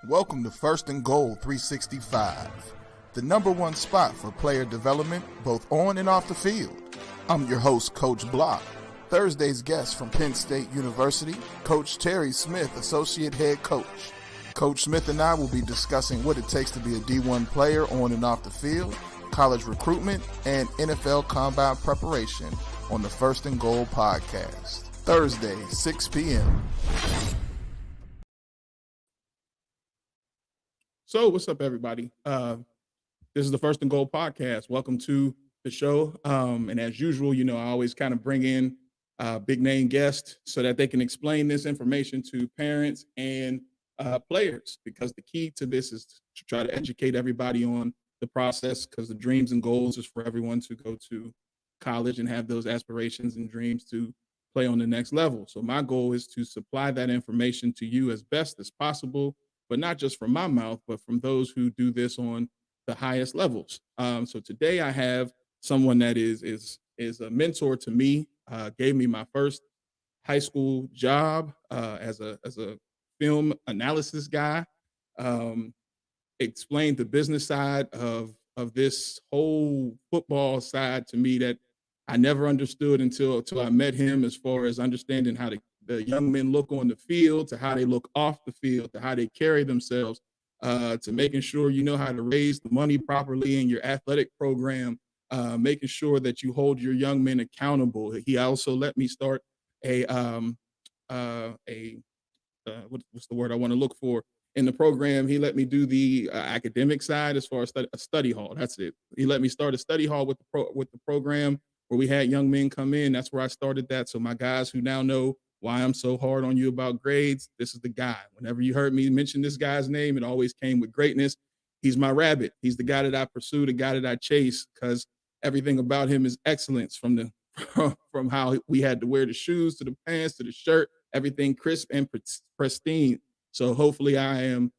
Welcome to First and Goal 365, the number one spot for player development both on and off the field. I'm your host, Coach Block. Thursday's guest from Penn State University, Coach Terry Smith, Associate Head Coach. Coach Smith and I will be discussing what it takes to be a D1 player on and off the field, college recruitment, and NFL combine preparation on the First and Goal podcast. Thursday, 6 p.m. So what's up, everybody? This is the First and Goal podcast. Welcome to the show. And as usual, I always kind of bring in big name guests so that they can explain this information to parents and players, because the key to this is to try to educate everybody on the process, because the dreams and goals is for everyone to go to college and have those aspirations and dreams to play on the next level. So my goal is to supply that information to you as best as possible, but not just from my mouth, but from those who do this on the highest levels. So today I have someone that is a mentor to me, gave me my first high school job as a film analysis guy, explained the business side of this whole football side to me that I never understood until I met him, as far as understanding how the young men look on the field, to how they look off the field, to how they carry themselves, to making sure you know how to raise the money properly in your athletic program, making sure that you hold your young men accountable. He also let me start what's the word I want to look for in the program. He let me do the academic side as far as a study hall. That's it. He let me start a study hall with the program, where we had young men come in. That's where I started that. So my guys who now know why I'm so hard on you about grades, this is the guy. Whenever you heard me mention this guy's name, it always came with greatness. He's my rabbit. He's the guy that I pursue, the guy that I chase, because everything about him is excellence, from how we had to wear the shoes to the pants to the shirt, everything crisp and pristine. So hopefully I am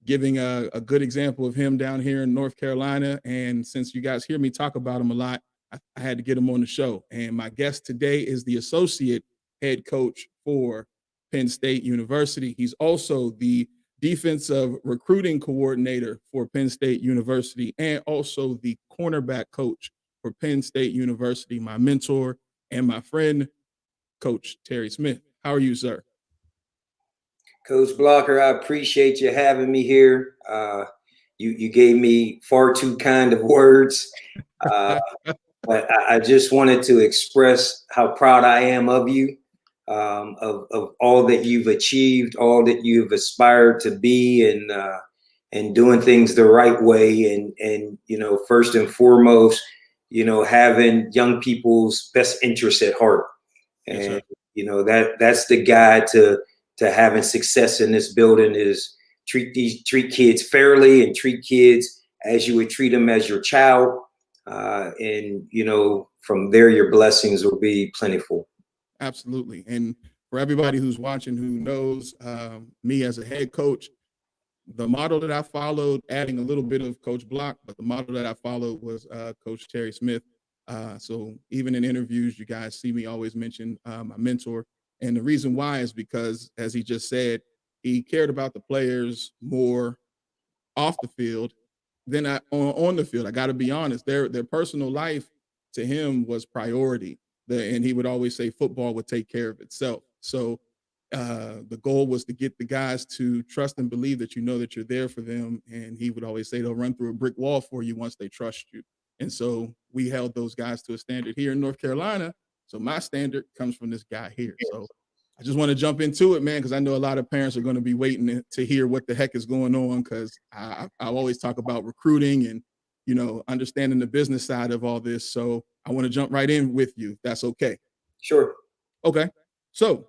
giving a good example of him down here in North Carolina. And since you guys hear me talk about him a lot, I had to get him on the show. And my guest today is the associate head coach for Penn State University. He's also the defensive recruiting coordinator for Penn State University, and also the cornerback coach for Penn State University, my mentor and my friend, Coach Terry Smith. How are you, sir? Coach Blocker, I appreciate you having me here. You gave me far too kind of words. But I just wanted to express how proud I am of you, of all that you've achieved, all that you've aspired to be, and doing things the right way. And first and foremost, having young people's best interests at heart. And, yes, that's the guide to having success in this building, is treat kids fairly and treat kids as you would treat them as your child. And from there, your blessings will be plentiful. Absolutely. And for everybody who's watching, who knows me as a head coach, the model that I followed, adding a little bit of Coach Block, but the model that I followed was Coach Terry Smith. So even in interviews, you guys see me always mention my mentor. And the reason why is because, as he just said, he cared about the players more off the field than on the field. I got to be honest, their personal life to him was priority. And he would always say football would take care of itself. So the goal was to get the guys to trust and believe that that you're there for them. And he would always say they'll run through a brick wall for you once they trust you. And so we held those guys to a standard here in North Carolina. So my standard comes from this guy here. So I just want to jump into it, man, because I know a lot of parents are going to be waiting to hear what the heck is going on, because I always talk about recruiting and, understanding the business side of all this. So I want to jump right in with you, if that's okay. Sure. Okay. So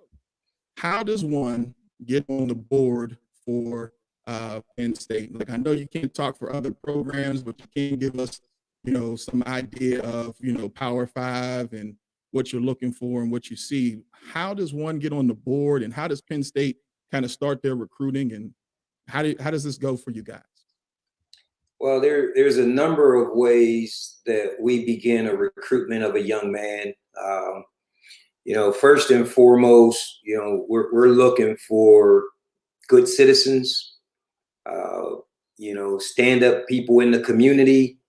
how does one get on the board for Penn State? Like, I know you can't talk for other programs, but you can give us, some idea of, Power 5 and what you're looking for and what you see. How does one get on the board, and how does Penn State kind of start their recruiting, and how does this go for you guys? Well, there's a number of ways that we begin a recruitment of a young man. First and foremost, we're looking for good citizens, stand-up people in the community.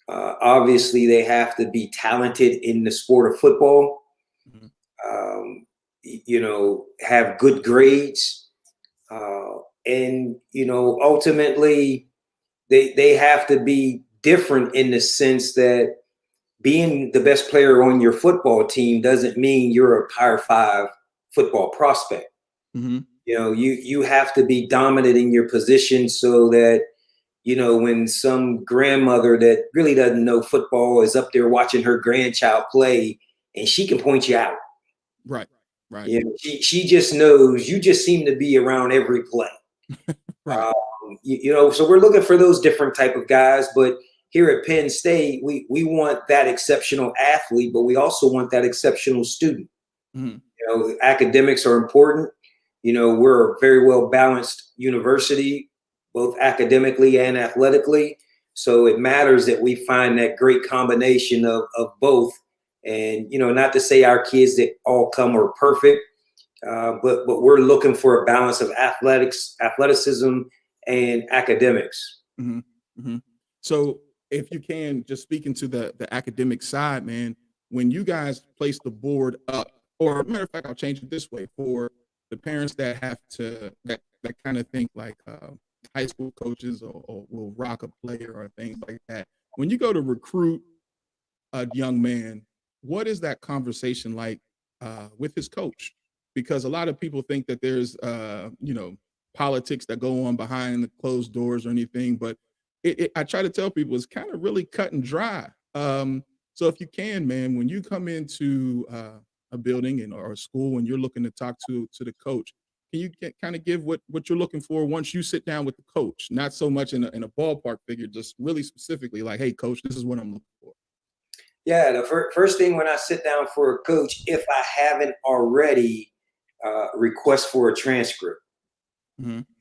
Obviously, they have to be talented in the sport of football. Have good grades, and ultimately, they have to be different in the sense that being the best player on your football team doesn't mean you're a Power 5 football prospect. You have to be dominant in your position so that, when some grandmother that really doesn't know football is up there watching her grandchild play, and she can point you out. Right. She just knows you just seem to be around every play. Right. So we're looking for those different type of guys, but here at Penn State, we want that exceptional athlete, but we also want that exceptional student. Academics are important. We're a very well balanced university, both academically and athletically. So it matters that we find that great combination of both. And, not to say our kids that all come are perfect, but we're looking for a balance of athleticism, and academics. So if you can, just speaking to the academic side, man, when you guys place the board up, or matter of fact, I'll change it this way for the parents that have to, that kind of think like high school coaches or will rock a player or things like that. When you go to recruit a young man, what is that conversation like with his coach? Because a lot of people think that there's, politics that go on behind the closed doors or anything, but I try to tell people it's kind of really cut and dry. So if you can, man, when you come into a building or a school and you're looking to talk to the coach, can you kind of give what you're looking for once you sit down with the coach? Not so much in a ballpark figure, just really specifically like, hey, coach, this is what I'm looking for. Yeah, the first thing when I sit down for a coach, if I haven't already, request for a transcript.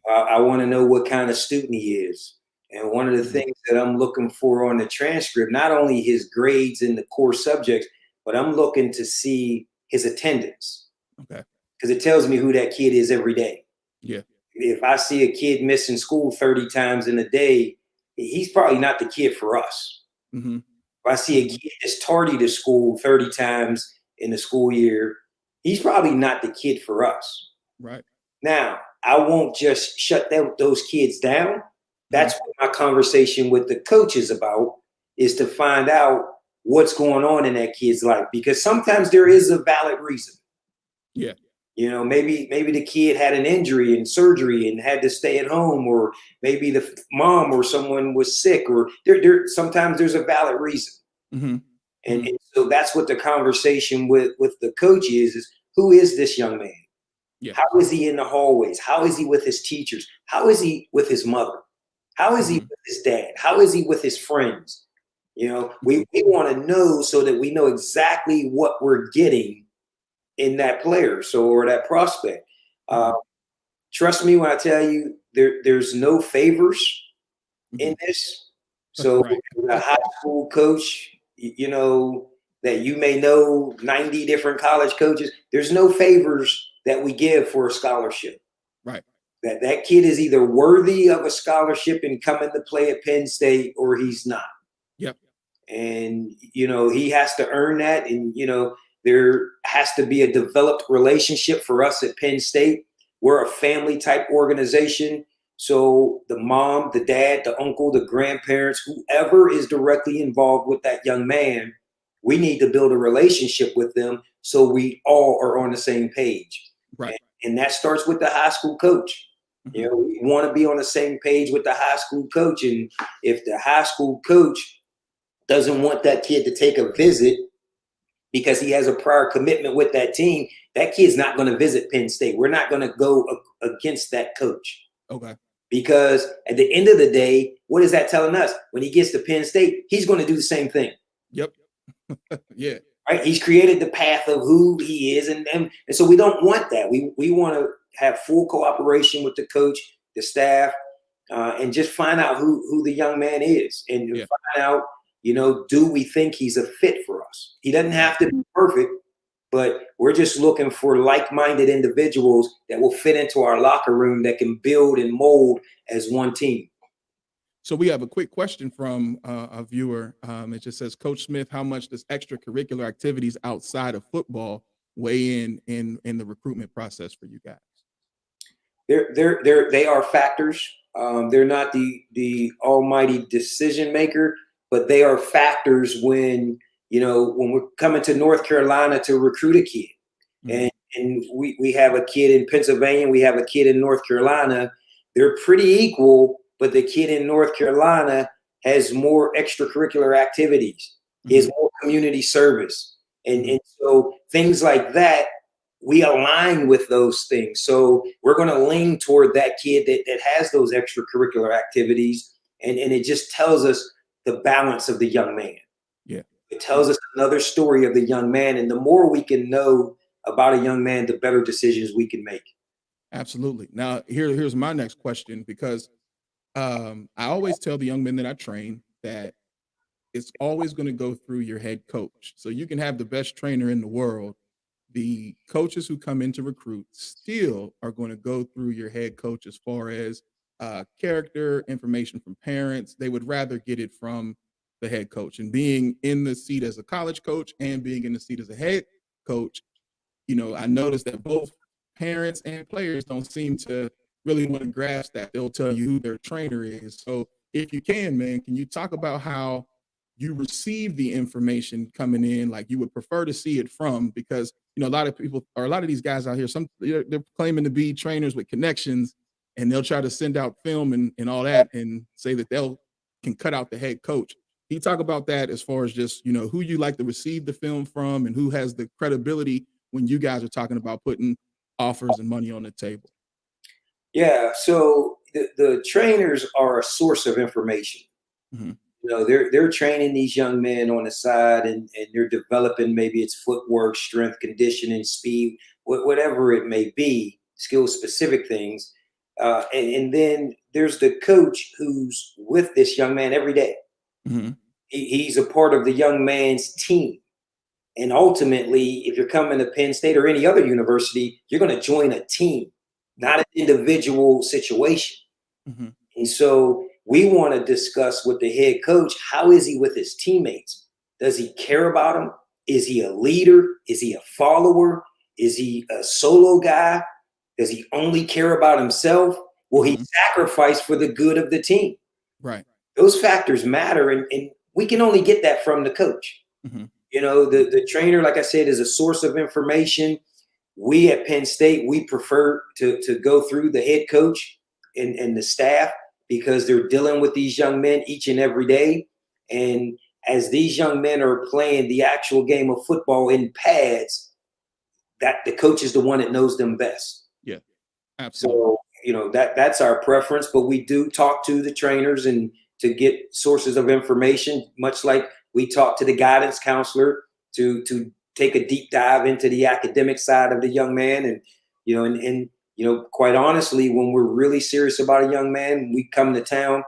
I want to know what kind of student he is. And one of the things that I'm looking for on the transcript, not only his grades in the core subjects, but I'm looking to see his attendance. Okay. Because it tells me who that kid is every day. Yeah. If I see a kid missing school 30 times in a day, he's probably not the kid for us. If I see a kid that's tardy to school 30 times in the school year, he's probably not the kid for us. Right. Now, I won't just shut those kids down. That's what my conversation with the coach is about, is to find out what's going on in that kid's life, because sometimes there is a valid reason. Yeah. Maybe the kid had an injury and surgery and had to stay at home, or maybe the mom or someone was sick, or sometimes there's a valid reason. And so that's what the conversation with the coach is who is this young man? Yeah. How is he in the hallways? How is he with his teachers? How is he with his mother? How is he with his dad? How is he with his friends? We want to know so that we know exactly what we're getting in that player, or that prospect. Trust me when I tell you, there's no favors in this. So a high school coach, that you may know 90 different college coaches, there's no favors that we give for a scholarship. Right. That kid is either worthy of a scholarship and coming to play at Penn State, or he's not. Yep. And, he has to earn that. And, there has to be a developed relationship for us at Penn State. We're a family type organization. So the mom, the dad, the uncle, the grandparents, whoever is directly involved with that young man, we need to build a relationship with them so we all are on the same page. Right. And that starts with the high school coach. We want to be on the same page with the high school coach. And if the high school coach doesn't want that kid to take a visit because he has a prior commitment with that team, that kid's not going to visit Penn State. We're not going to go against that coach. Okay. Because at the end of the day, what is that telling us? When he gets to Penn State, he's going to do the same thing. Yep. Yeah. Right. He's created the path of who he is. And so we don't want that. We want to have full cooperation with the coach, the staff, and just find out who the young man is, and find out, do we think he's a fit for us? He doesn't have to be perfect, but we're just looking for like-minded individuals that will fit into our locker room, that can build and mold as one team. So we have a quick question from a viewer. It just says, Coach Smith, how much does extracurricular activities outside of football weigh in the recruitment process for you guys? They are factors. They're not the almighty decision maker, but they are factors when we're coming to North Carolina to recruit a kid. Mm-hmm. And we have a kid in Pennsylvania, we have a kid in North Carolina. They're pretty equal, but the kid in North Carolina has more extracurricular activities, mm-hmm. is more community service. And so things like that, we align with those things. So we're going to lean toward that kid that has those extracurricular activities. And it just tells us the balance of the young man. Yeah. It tells us another story of the young man. And the more we can know about a young man, the better decisions we can make. Absolutely. Now, here's my next question, because I always tell the young men that I train that it's always going to go through your head coach. So you can have the best trainer in the world. The coaches who come in to recruit still are going to go through your head coach as far as character, information from parents. They would rather get it from the head coach. And being in the seat as a college coach and being in the seat as a head coach, I noticed that both parents and players don't seem to really want to grasp that. They'll tell you who their trainer is. So if you can, man, can you talk about how you receive the information coming in, like you would prefer to see it from? Because a lot of people, or a lot of these guys out here, they're claiming to be trainers with connections, and they'll try to send out film and all that and say that can cut out the head coach. Can you talk about that as far as just who you like to receive the film from and who has the credibility when you guys are talking about putting offers and money on the table? Yeah, so the trainers are a source of information. Mm-hmm. They're training these young men on the side, and they're developing, maybe it's footwork, strength, conditioning, speed, whatever it may be, skill specific things. And then there's the coach who's with this young man every day. Mm-hmm. He's a part of the young man's team. And ultimately, if you're coming to Penn State or any other university, you're going to join a team, not an individual situation. Mm-hmm. And so we want to discuss with the head coach, how is he with his teammates? Does he care about them? Is he a leader? Is he a follower? Is he a solo guy? Does he only care about himself? Will he sacrifice for the good of the team? Right. Those factors matter, and we can only get that from the coach. Mm-hmm. The trainer, like I said, is a source of information. We at Penn State, we prefer to go through the head coach and the staff, because they're dealing with these young men each and every day. And as these young men are playing the actual game of football in pads, that the coach is the one that knows them best. Yeah, absolutely. So, that's our preference, but we do talk to the trainers and to get sources of information, much like we talk to the guidance counselor to take a deep dive into the academic side of the young man. And, quite honestly, when we're really serious about a young man, we come to town,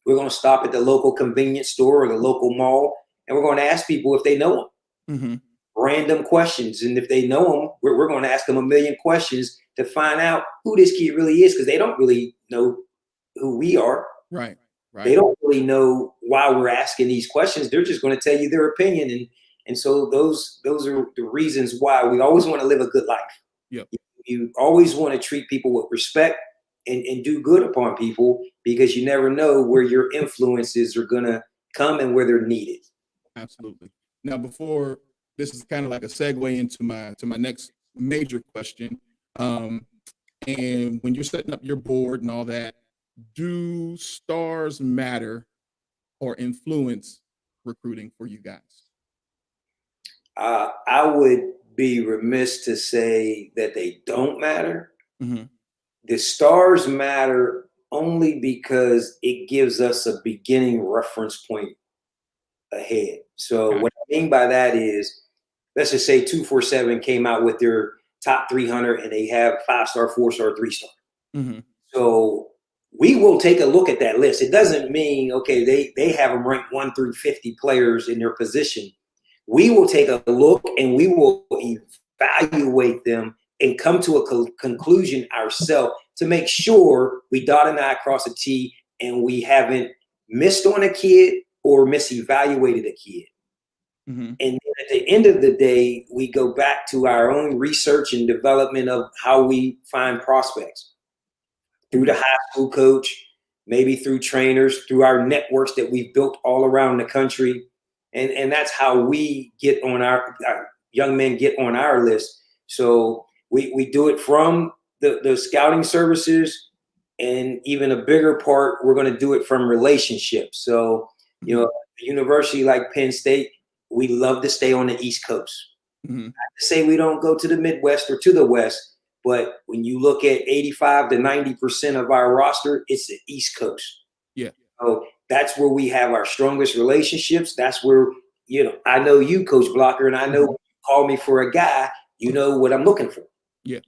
we're going to stop at the local convenience store or the local mall, and we're going to ask people if they know him. Mm-hmm. Random questions. And if they know him, we're going to ask them a million questions to find out who this kid really is, because they don't really know who we are. Right. They don't really know why we're asking these questions. They're just going to tell you their opinion. And so those are the reasons why we always want to live a good life. Yep. You always want to treat people with respect and do good upon people, because you never know where your influences are going to come and where they're needed. Absolutely. Now, before, this is kind of like a segue into my next major question. And when you're setting up your board and all that, do stars matter or influence recruiting for you guys? I would be remiss to say that they don't matter. Mm-hmm. The stars matter only because it gives us a beginning reference point ahead. So what I mean by that is, let's just say 247 came out with their top 300 and they have 5-star, 4-star, 3-star. Mm-hmm. So we will take a look at that list. It doesn't mean, okay, they have them ranked 1 through 50 players in their position. We will take a look and we will evaluate them and come to a conclusion ourselves to make sure we dot an I, cross a T, and we haven't missed on a kid or misevaluated a kid. Mm-hmm. And at the end of the day, we go back to our own research and development of how we find prospects through the high school coach, maybe through trainers, through our networks that we've built all around the country. And that's how we get on our young men get on our list. So we do it from the scouting services, and even a bigger part, we're going to do it from relationships. So, you know, a university like Penn State, we love to stay on the East Coast. Mm-hmm. Not to say we don't go to the Midwest or to the West, but when you look at 85 to 90% of our roster, it's the East Coast. Yeah. So that's where we have our strongest relationships. That's where, you know, I know you, Coach Blocker, and I know when you call me for a guy, you know what I'm looking for. Yeah.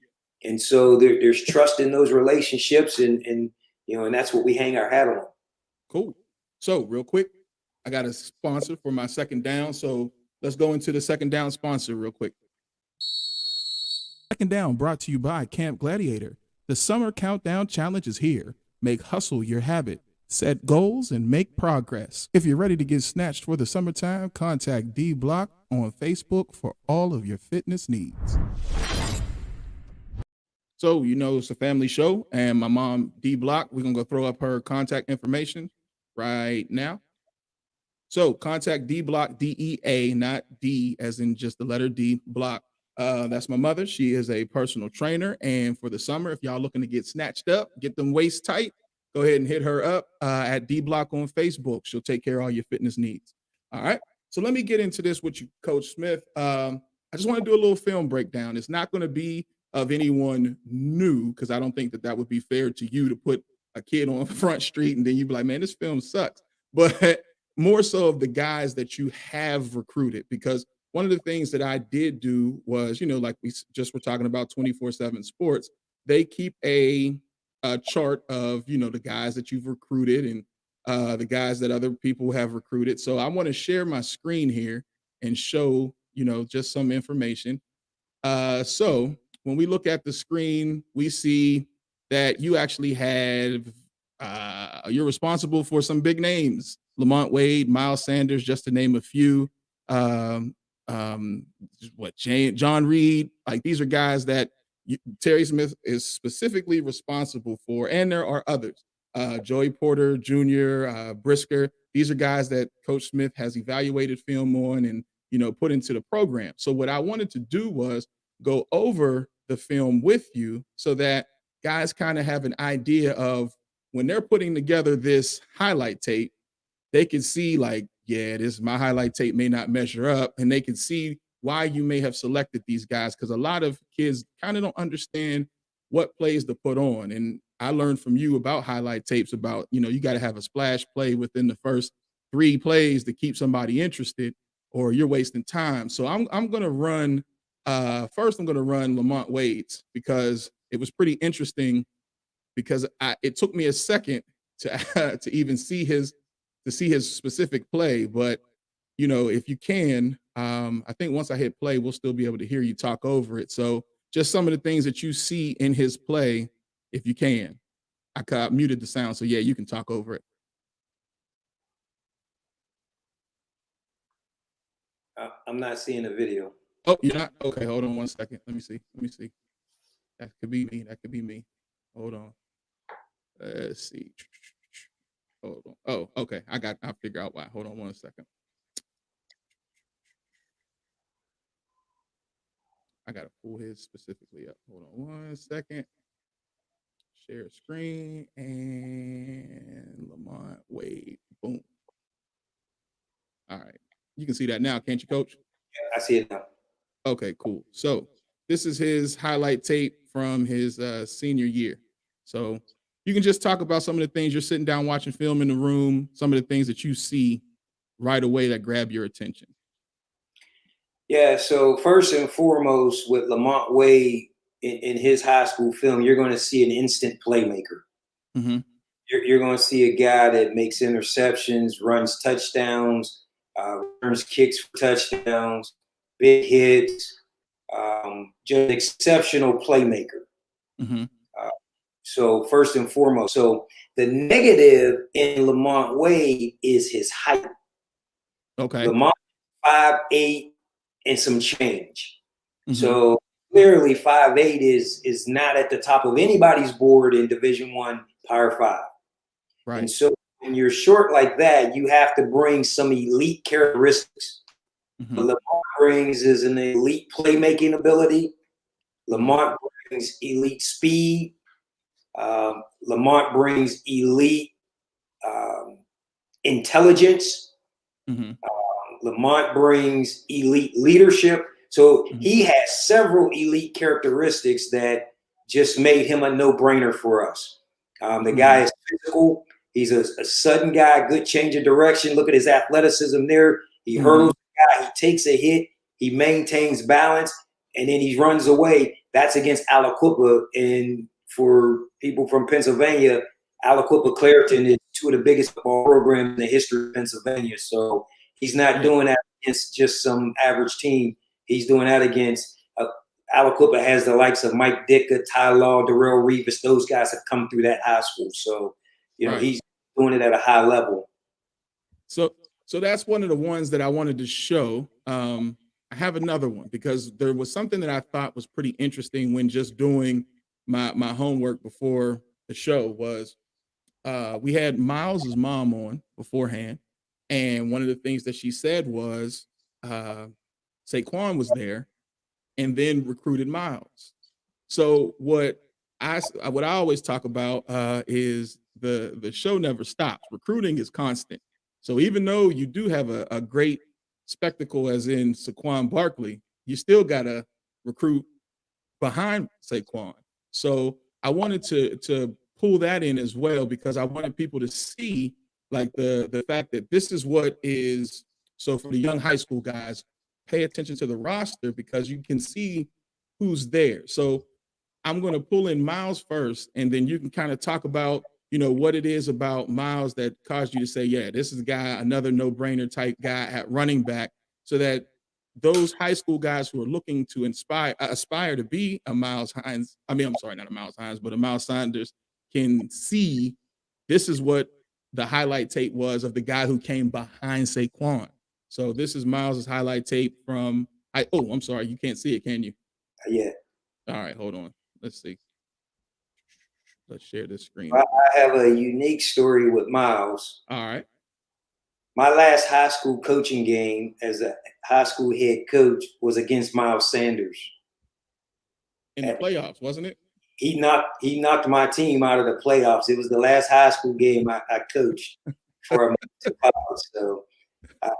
And so there's trust in those relationships, and you know, and that's what we hang our hat on. Cool. So real quick, I got a sponsor for my second down. So let's go into the second down sponsor real quick. Second down brought to you by Camp Gladiator. The summer countdown challenge is here. Make hustle your habit. Set goals and make progress. If you're ready to get snatched for the summertime, contact D Block on Facebook for all of your fitness needs. So, you know, it's a family show, and my mom, D Block, we're going to go throw up her contact information right now. So contact D Block, DEA, not D as in just the letter D, Block. That's my mother. She is a personal trainer. And for the summer, if y'all looking to get snatched up, get them waist tight, go ahead and hit her up at D Block on Facebook. She'll take care of all your fitness needs. All right. So let me get into this with you, Coach Smith. I just want to do a little film breakdown. It's not going to be of anyone new, because I don't think that would be fair to you to put a kid on Front Street and then you'd be like, man, this film sucks. But more so of the guys that you have recruited, because one of the things that I did do was, you know, like we just were talking about 24/7 Sports, they keep a chart of, you know, the guys that you've recruited and the guys that other people have recruited. So I want to share my screen here and show, you know, just some information. So when we look at the screen, we see that you actually have, you're responsible for some big names: Lamont Wade, Miles Sanders, just to name a few. John Reed, like these are guys that Terry Smith is specifically responsible for, and there are others. Joey Porter Jr., Brisker. These are guys that Coach Smith has evaluated film on and, you know, put into the program. So what I wanted to do was go over the film with you so that guys kind of have an idea of when they're putting together this highlight tape, they can see like, yeah, my highlight tape may not measure up, and they can see why you may have selected these guys, because a lot of kids kind of don't understand what plays to put on. And I learned from you about highlight tapes about, you know, you got to have a splash play within the first 3 plays to keep somebody interested, or you're wasting time. So I'm going to run first. I'm going to run Lamont Wade's, because it was pretty interesting, because it took me a second to even see his specific play. But, you know, if you can, I think once I hit play, we'll still be able to hear you talk over it. So just some of the things that you see in his play, if you can. I muted the sound, so yeah, you can talk over it. I'm not seeing a video. Oh, you're not? Okay, hold on one second. Let me see. That could be me. Hold on. Let's see. Hold on. Oh, okay. I'll figure out why. Hold on one second. I got to pull his specifically up. Hold on one second. Share screen and Lamont Wade. Boom. All right. You can see that now, can't you, Coach? Yeah, I see it now. Okay, cool. So this is his highlight tape from his senior year. So you can just talk about some of the things you're sitting down watching film in the room, some of the things that you see right away that grab your attention. Yeah, so first and foremost, with Lamont Wade in his high school film, you're going to see an instant playmaker. Mm-hmm. You're going to see a guy that makes interceptions, runs touchdowns, runs kicks for touchdowns, big hits, just an exceptional playmaker. Mm-hmm. So first and foremost, so the negative in Lamont Wade is his height. Okay. Lamont 5'8" and some change. Mhm. So clearly 5'8" is not at the top of anybody's board in Division I Power 5. Right. And so when you're short like that, you have to bring some elite characteristics. Mhm. What Lamont brings is an elite playmaking ability. Lamont brings elite speed. Lamont brings elite intelligence. Mhm. Lamont brings elite leadership. So Mhm. he has several elite characteristics that just made him a no-brainer for us. The guy is physical. He's a sudden guy, good change of direction. Look at his athleticism there. He hurdles the guy. He takes a hit. He maintains balance, and then he runs away. That's against Aliquippa. And for people from Pennsylvania, Aliquippa Clareton is two of the biggest football programs in the history of Pennsylvania. So he's not doing that against just some average team. He's doing that against Aliquippa has the likes of Mike Ditka, Ty Law, Darrell Revis. Those guys have come through that high school. So, he's doing it at a high level. So that's one of the ones that I wanted to show. I have another one because there was something that I thought was pretty interesting when just doing my homework before the show was we had Miles's mom on beforehand. And one of the things that she said was Saquon was there and then recruited Miles. So what I always talk about is the show never stops. Recruiting is constant. So even though you do have a great spectacle as in Saquon Barkley, you still got to recruit behind Saquon. So I wanted to pull that in as well because I wanted people to see like the fact that this is what is. So for the young high school guys, pay attention to the roster because you can see who's there. So I'm going to pull in Miles first, and then you can kind of talk about, what it is about Miles that caused you to say, yeah, this is a guy, another no-brainer type guy at running back, so that those high school guys who are looking to aspire to be a Miles Hines, I'm sorry, not a Miles Hines, but a Miles Sanders can see this is what the highlight tape was of the guy who came behind Saquon. So this is Miles's highlight tape from, I'm sorry, you can't see it, can you? Yeah. All right, hold on. Let's see. Let's share this screen. I have a unique story with Miles. All right. My last high school coaching game as a high school head coach was against Miles Sanders. In the playoffs, wasn't it? He knocked my team out of the playoffs. It was the last high school game I coached for a college. So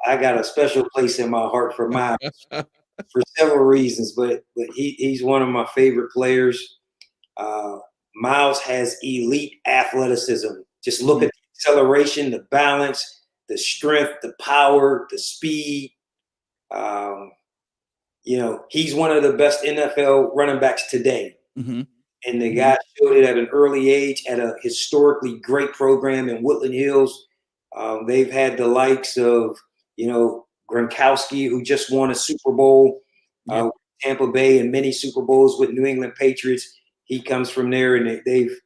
I got a special place in my heart for Miles for several reasons, but he's one of my favorite players. Miles has elite athleticism. Just look at the acceleration, the balance, the strength, the power, the speed. He's one of the best NFL running backs today. Mm-hmm. And the guy showed it at an early age at a historically great program in Woodland Hills. They've had the likes of, Gronkowski, who just won a Super Bowl, Tampa Bay, and many Super Bowls with New England Patriots. He comes from there, and they've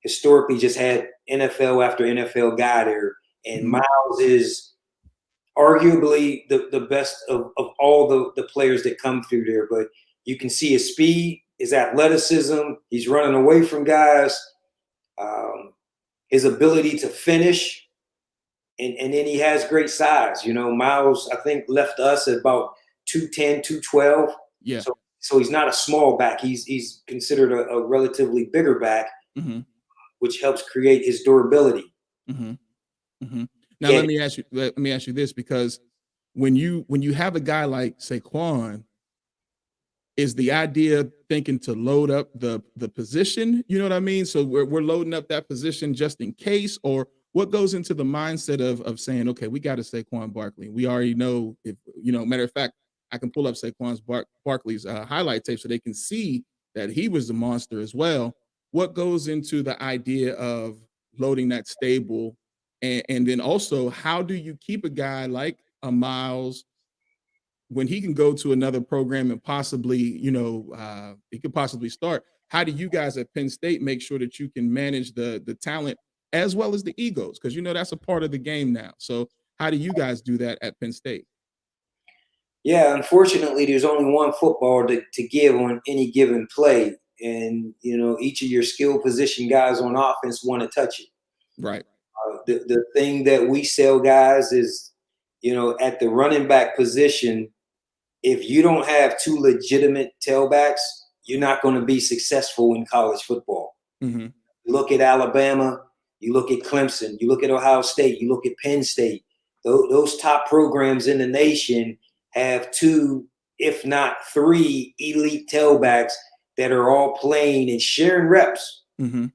historically just had NFL after NFL guy there. And Miles is arguably the best of all the players that come through there. But you can see his speed, his athleticism. He's running away from guys. His ability to finish. And then he has great size. Miles, I think, left us at about 210, 212. Yeah. So he's not a small back. He's considered a relatively bigger back, which helps create his durability. Now let me ask you this, because when you have a guy like Saquon, is the idea thinking to load up the position? You know what I mean? So we're loading up that position just in case, or what goes into the mindset of saying, okay, we got to Saquon Barkley. We already know if, matter of fact, I can pull up Saquon's Barkley's highlight tape so they can see that he was the monster as well. What goes into the idea of loading that stable? And then also, how do you keep a guy like a Miles when he can go to another program and possibly, he could possibly start? how do you guys at Penn State make sure that you can manage the talent as well as the egos? Because that's a part of the game now. So how do you guys do that at Penn State? Yeah, unfortunately, there's only one football to give on any given play. And, each of your skill position guys on offense want to touch it. Right. The thing that we sell guys is, at the running back position, if you don't have two legitimate tailbacks, you're not going to be successful in college football. Mm-hmm. You look at Alabama, you look at Clemson, you look at Ohio State, you look at Penn State. Those top programs in the nation have two, if not three, elite tailbacks that are all playing and sharing reps. Mm-hmm.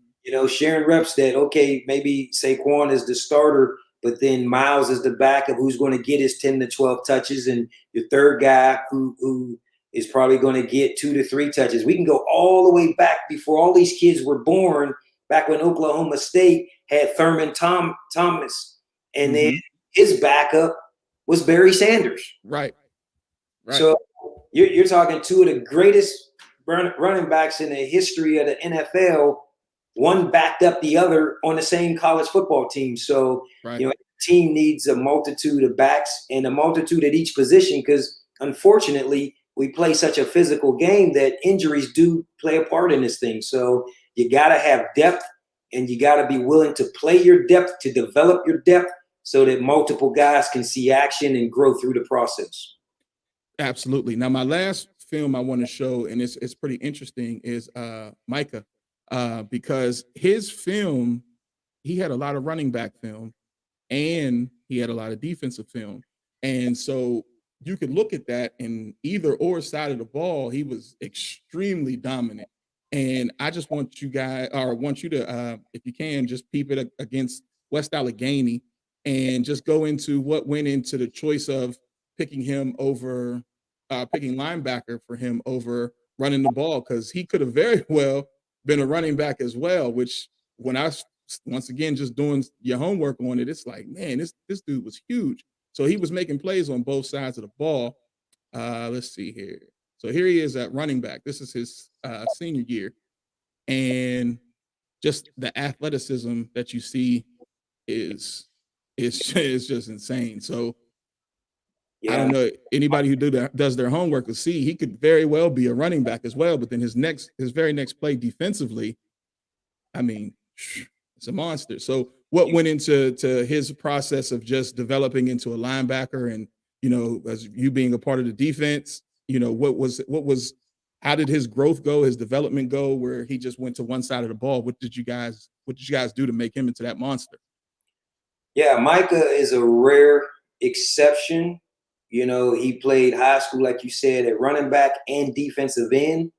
Sharing reps that, okay, maybe Saquon is the starter, but then Miles is the backup who's going to get his 10 to 12 touches, and your third guy who is probably going to get 2 to 3 touches. We can go all the way back before all these kids were born, back when Oklahoma State had Thurman Thomas, and then his backup was Barry Sanders. Right. So you're talking two of the greatest running backs in the history of the NFL. One backed up the other on the same college football team. So, every team needs a multitude of backs and a multitude at each position, because unfortunately we play such a physical game that injuries do play a part in this thing. So you got to have depth, and you got to be willing to play your depth, to develop your depth, so that multiple guys can see action and grow through the process. Absolutely. Now, my last film I want to show, and it's pretty interesting, is Micah. Because his film, he had a lot of running back film and he had a lot of defensive film. And so you could look at that, and either or side of the ball, he was extremely dominant. And I just want you guys, or want you to, if you can, just peep it against West Allegheny and just go into what went into the choice of picking him over, picking linebacker for him over running the ball, because he could have very well been a running back as well, which when I, once again, just doing your homework on it, it's like, man, this dude was huge. So he was making plays on both sides of the ball. Let's see here. So here he is at running back. This is his senior year. And just the athleticism that you see is just insane. So I don't know, anybody who does their homework will see he could very well be a running back as well. But then his very next play defensively, I mean, it's a monster. So what went into his process of just developing into a linebacker, and as you being a part of the defense, how did his growth go, his development go, where he just went to one side of the ball? What did you guys do to make him into that monster? Yeah, Micah is a rare exception. He played high school, like you said, at running back and defensive end.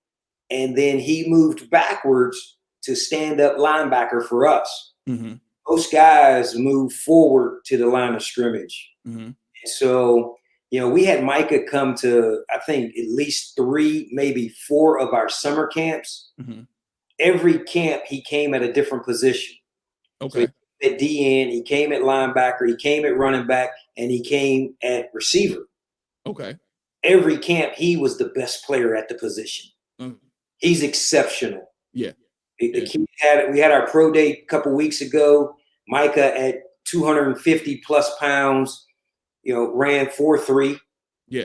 And then he moved backwards to stand up linebacker for us. Mm-hmm. Most guys move forward to the line of scrimmage. Mm-hmm. So, we had Micah come to, I think, at least 3, maybe 4 of our summer camps. Mm-hmm. Every camp, he came at a different position. Okay. So at DN, he came at linebacker, he came at running back, and he came at receiver. Okay. Every camp, he was the best player at the position. Mm. He's exceptional. Yeah. We had our pro day a couple weeks ago. Micah at 250 plus pounds, ran 4.3. Yeah.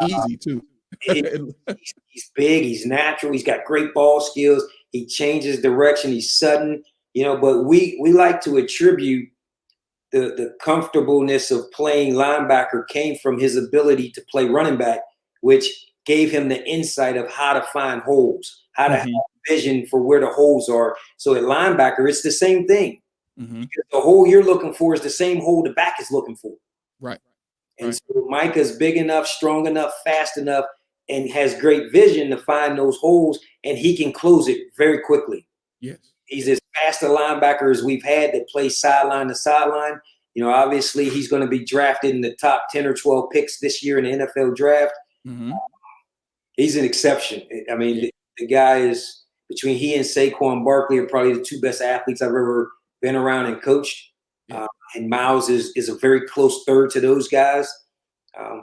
Easy too. He's big, he's natural, he's got great ball skills, he changes direction, he's sudden, but we like to attribute the comfortableness of playing linebacker came from his ability to play running back, which gave him the insight of how to find holes, how to have vision for where the holes are. So at linebacker, it's the same thing. Mm-hmm. The hole you're looking for is the same hole the back is looking for. Right. And so Micah's big enough, strong enough, fast enough, and has great vision to find those holes, and he can close it very quickly. Yes. He's as fast a linebacker as we've had that plays sideline to sideline. Obviously he's going to be drafted in the top 10 or 12 picks this year in the NFL draft. Mm-hmm. He's an exception. I mean, the guy is, between he and Saquon Barkley, are probably the 2 best athletes I've ever been around and coached. Yeah. And Miles is a very close third to those guys.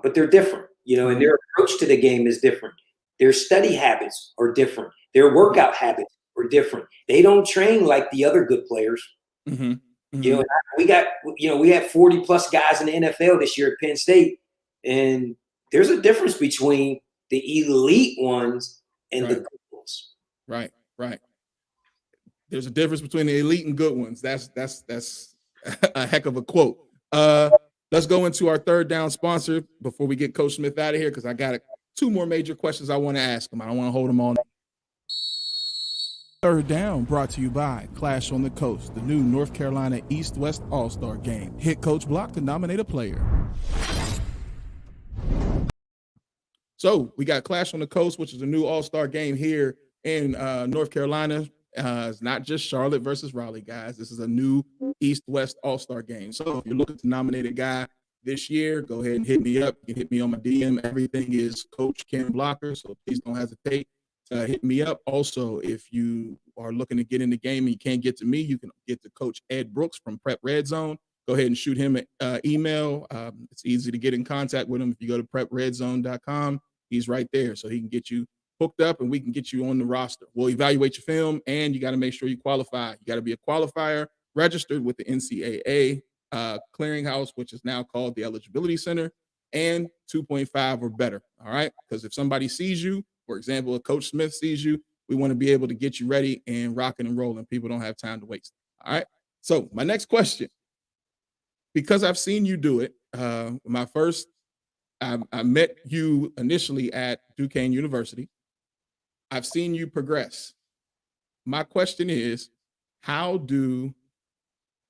But they're different, and their approach to the game is different. Their study habits are different. Their workout habits were different. They don't train like the other good players. Mm-hmm. Mm-hmm. You know, we had 40 plus guys in the NFL this year at Penn State, and there's a difference between the elite ones and the good ones. Right. There's a difference between the elite and good ones. That's a heck of a quote. Let's go into our third down sponsor before we get Coach Smith out of here, because I got 2 more major questions I want to ask him. I don't want to hold him on. Third down brought to you by Clash on the Coast, the new North Carolina East-West All-Star game. Hit Coach Block to nominate a player. So we got Clash on the Coast, which is a new All-Star game here in North Carolina. It's not just Charlotte versus Raleigh, guys. This is a new East-West All-Star game. So if you're looking to nominate a guy this year, go ahead and hit me up. You can hit me on my DM. Everything is Coach Ken Blocker, so please don't hesitate to hit me up. Also, if you are looking to get in the game and you can't get to me, you can get to Coach Ed Brooks from Prep Red Zone. Go ahead and shoot him an email. It's easy to get in contact with him. If you go to prepredzone.com, he's right there, so he can get you hooked up and we can get you on the roster. We'll evaluate your film, and you got to make sure you qualify. You got to be a qualifier, registered with the NCAA clearinghouse, which is now called the Eligibility Center, and 2.5 or better. All right, because if somebody sees you, for example, if Coach Smith sees you, we want to be able to get you ready and rocking and rolling. People don't have time to waste. All right. So my next question, because I've seen you do it, I met you initially at Duquesne University. I've seen you progress. My question is, how do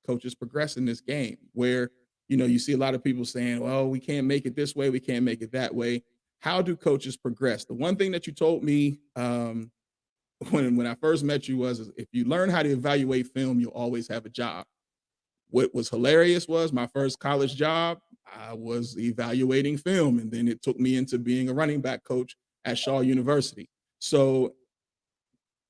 coaches progress in this game where, you see a lot of people saying, well, we can't make it this way, we can't make it that way. How do coaches progress? The one thing that you told me when I first met you was, if you learn how to evaluate film, you'll always have a job. What was hilarious was my first college job, I was evaluating film, and then it took me into being a running back coach at Shaw University. So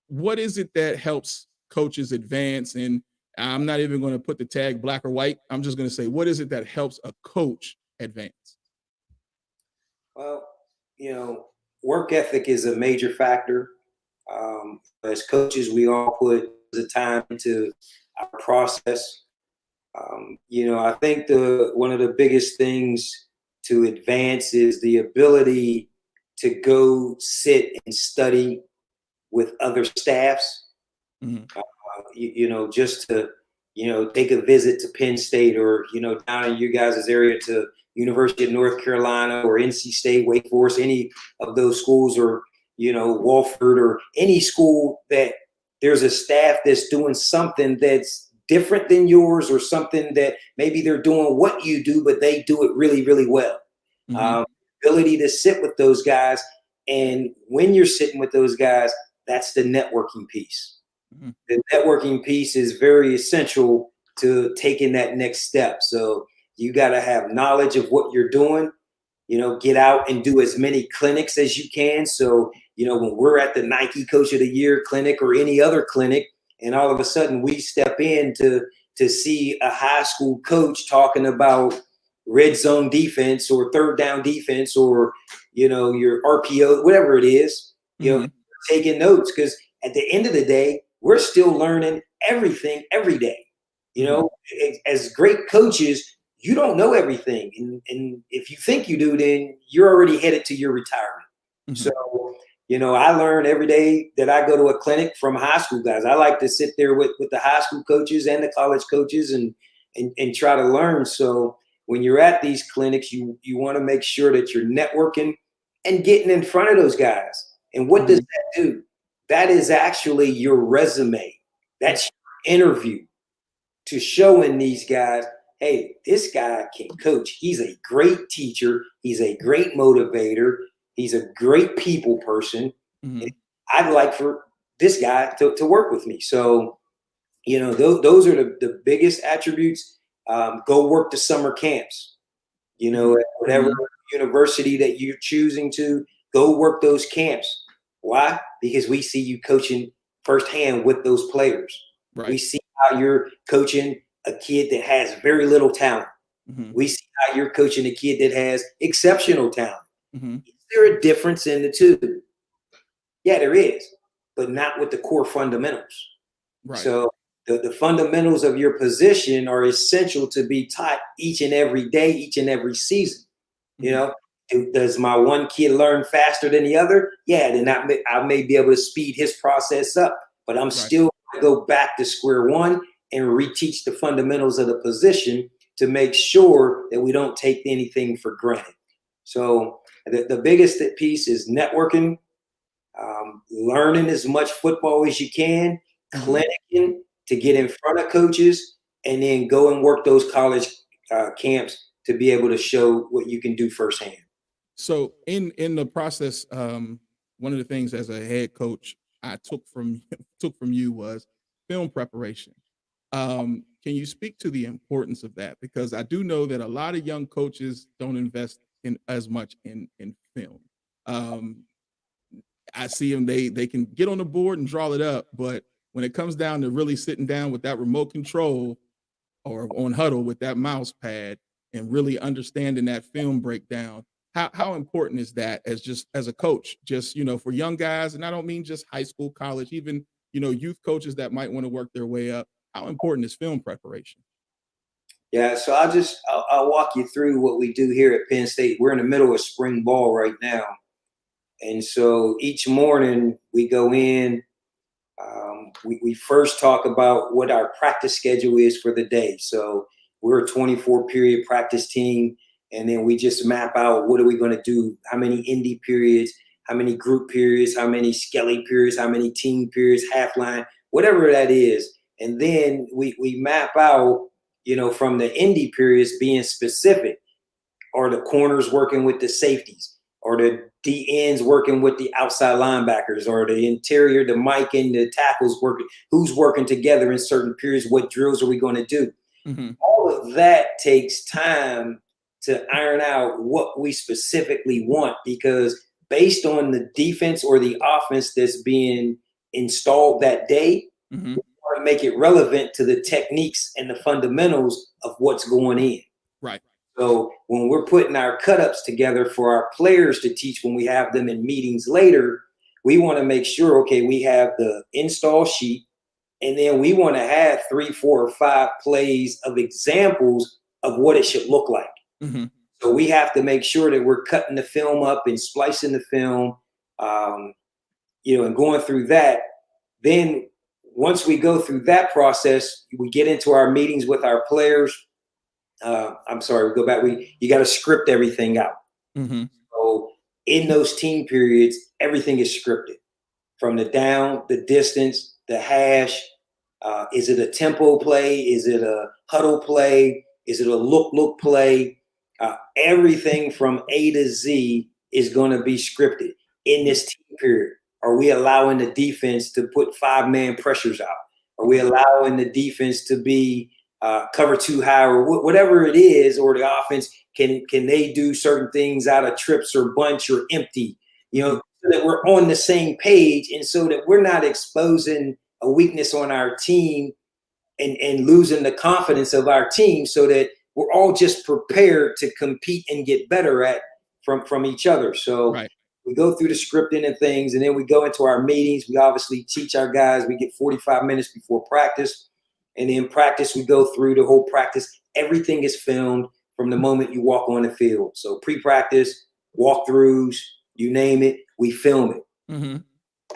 what is it that helps coaches advance? And I'm not even going to put the tag black or white. I'm just going to say, what is it that helps a coach advance? Well, work ethic is a major factor. As coaches, we all put the time into our process. I think one of the biggest things to advance is the ability to go sit and study with other staffs. Mm-hmm. Just to, take a visit to Penn State or, down in you guys' area to University of North Carolina or NC State, Wake Forest, any of those schools, or, Wofford, or any school that there's a staff that's doing something that's different than yours, or something that maybe they're doing what you do, but they do it really, really well. Mm-hmm. Ability to sit with those guys. And when you're sitting with those guys, that's the networking piece. Mm-hmm. The networking piece is very essential to taking that next step. So you got to have knowledge of what you're doing, get out and do as many clinics as you can. So, when we're at the Nike Coach of the Year clinic or any other clinic, and all of a sudden we step in to see a high school coach talking about red zone defense or third down defense, or, your RPO, whatever it is, mm-hmm. Taking notes, because at the end of the day, we're still learning everything every day. As great coaches, you don't know everything. And if you think you do, then you're already headed to your retirement. Mm-hmm. So, I learn every day that I go to a clinic from high school guys. I like to sit there with the high school coaches and the college coaches and try to learn. So when you're at these clinics, you want to make sure that you're networking and getting in front of those guys. And what does that do? That is actually your resume. That's your interview to showing these guys, hey, this guy can coach. He's a great teacher. He's a great motivator. He's a great people person. Mm-hmm. I'd like for this guy to work with me. So, those are the biggest attributes. Go work the summer camps, at whatever university that you're choosing to, go work those camps. Why? Because we see you coaching firsthand with those players. Right. We see how you're coaching a kid that has very little talent. Mm-hmm. We see how you're coaching a kid that has exceptional talent. Mm-hmm. Is there a difference in the two? Yeah, there is. but not with the core fundamentals. Right. So the fundamentals of your position are essential to be taught each and every day, each and every season. You know, does my one kid learn faster than the other? Yeah, then I may be able to speed his process up, but I'm still going to go back to square one and reteach the fundamentals of the position to make sure that we don't take anything for granted. So the biggest piece is networking, learning as much football as you can, clinicking to get in front of coaches, and then go and work those college camps to be able to show what you can do firsthand. So in the process, one of the things as a head coach I took from you was film preparation. Can you speak to the importance of that? Because I do know that a lot of young coaches don't invest in as much in film. I see them, they can get on the board and draw it up, but when it comes down to really sitting down with that remote control or on huddle with that mouse pad and really understanding that film breakdown, how important is that as a coach, just, for young guys? And I don't mean just high school, college, even, youth coaches that might want to work their way up. How important is film preparation? Yeah, so I'll walk you through what we do here at Penn State. We're in the middle of spring ball right now. And so each morning we go in, we first talk about what our practice schedule is for the day. So we're a 24 period practice team. And then we just map out, what are we going to do? How many indie periods, how many group periods, how many skelly periods, how many team periods, half line, whatever that is. And then we map out, from the indie periods being specific. Are the corners working with the safeties? Or the D ends working with the outside linebackers? Or the interior, the mic and the tackles working? Who's working together in certain periods? What drills are we going to do? All of that takes time to iron out what we specifically want, because based on the defense or the offense that's being installed that day, we want to make it relevant to the techniques and the fundamentals of what's going in. Right. So when we're putting our cut-ups together for our players to teach when we have them in meetings later, we want to make sure, okay, we have the install sheet, and then we want to have 3, 4, or 5 plays of examples of what it should look like. So we have to make sure that we're cutting the film up and splicing the film, and going through that. Then once we go through that process, we get into our meetings with our players. We go back. You got to script everything out. So in those team periods, everything is scripted, from the down, the distance, the hash. Is it a tempo play? Is it a huddle play? Is it a look play? Everything from A to Z is going to be scripted in this team period. Are we allowing the defense to put 5-man pressures out? Are we allowing the defense to be cover too high, or whatever it is, or the offense, can they do certain things out of trips or bunch or empty, so that we're on the same page, and so that we're not exposing a weakness on our team and losing the confidence of our team, so that we're all just prepared to compete and get better from each other. So we go through the scripting and things, and then we go into our meetings. We obviously teach our guys. We get 45 minutes before practice. And in practice, we go through the whole practice. Everything is filmed from the moment you walk on the field. So pre-practice, walkthroughs, you name it, we film it.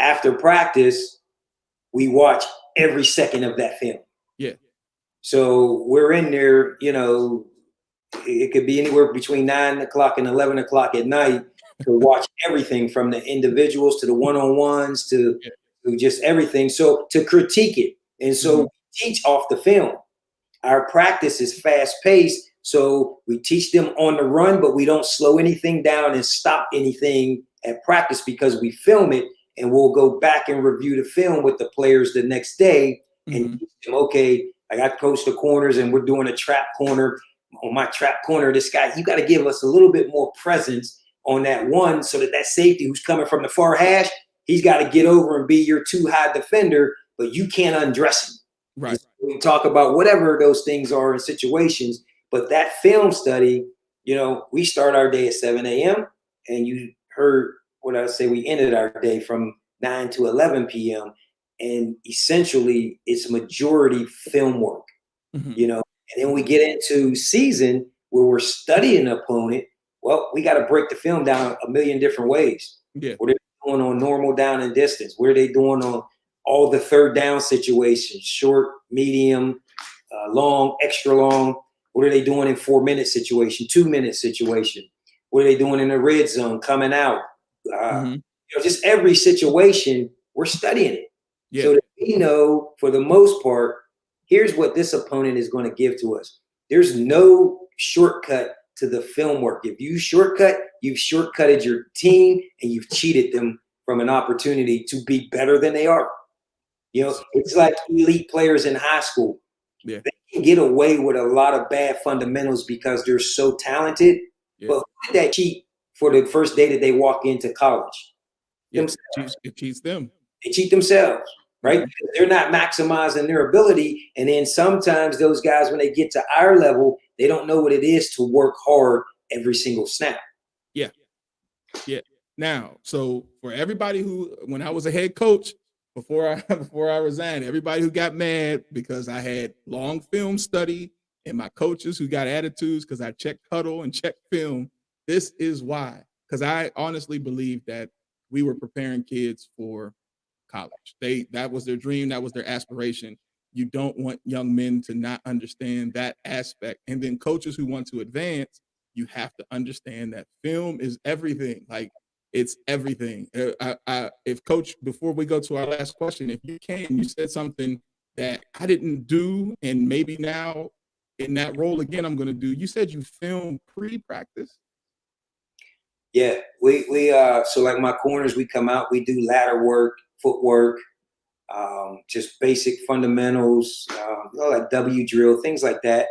After practice, we watch every second of that film. Yeah. So we're in there, it could be anywhere between 9 o'clock and 11 o'clock at night to watch everything, from the individuals to the one-on-ones to just everything. So to critique it. And so we teach off the film. Our practice is fast-paced, so we teach them on the run, but we don't slow anything down and stop anything at practice, because we film it, and we'll go back and review the film with the players the next day and teach them, okay, I got coached the corners and we're doing a trap corner. On my trap corner, this guy, you got to give us a little bit more presence on that one, so that safety who's coming from the far hash, he's got to get over and be your too high defender, but you can't undress him. Right. So we talk about whatever those things are in situations, but that film study, we start our day at 7 a.m. and you heard what I say, we ended our day from 9 to 11 p.m. And essentially it's majority film work, you know. And then we get into season where we're studying an opponent. Well, we got to break the film down a million different ways. Yeah. What are they doing on normal down and distance? What are they doing on all the third down situations, short, medium, long, extra long? What are they doing in 4-minute situation, 2-minute situation? What are they doing in the red zone, coming out? You know, just every situation, we're studying it. Yeah. So that we know, for the most part, here's what this opponent is going to give to us. There's no shortcut to the film work. If you shortcut, you've shortcutted your team and you've cheated them from an opportunity to be better than they are. You know, it's like elite players in high school. Yeah. They can get away with a lot of bad fundamentals because they're so talented. Yeah. But who did that cheat for the first day that they walk into college? Yeah. It cheats them. They cheat themselves, right? Because they're not maximizing their ability. And then sometimes those guys, when they get to our level, they don't know what it is to work hard every single snap. Yeah. Yeah. Now, so for everybody who, when I was a head coach, before I resigned, everybody who got mad because I had long film study and my coaches who got attitudes because I checked huddle and checked film, this is why. Because I honestly believe that we were preparing kids for college. That was their dream, that was their aspiration. You don't want young men to not understand that aspect. And then coaches who want to advance, you have to understand that film is everything. Like, it's everything. If coach, before we go to our last question, if you said something that I didn't do, and maybe now in that role again, I'm going to do. You said you film pre-practice. Yeah, we so like my corners, we come out, we do ladder work, footwork, just basic fundamentals, you know, like W drill, things like that.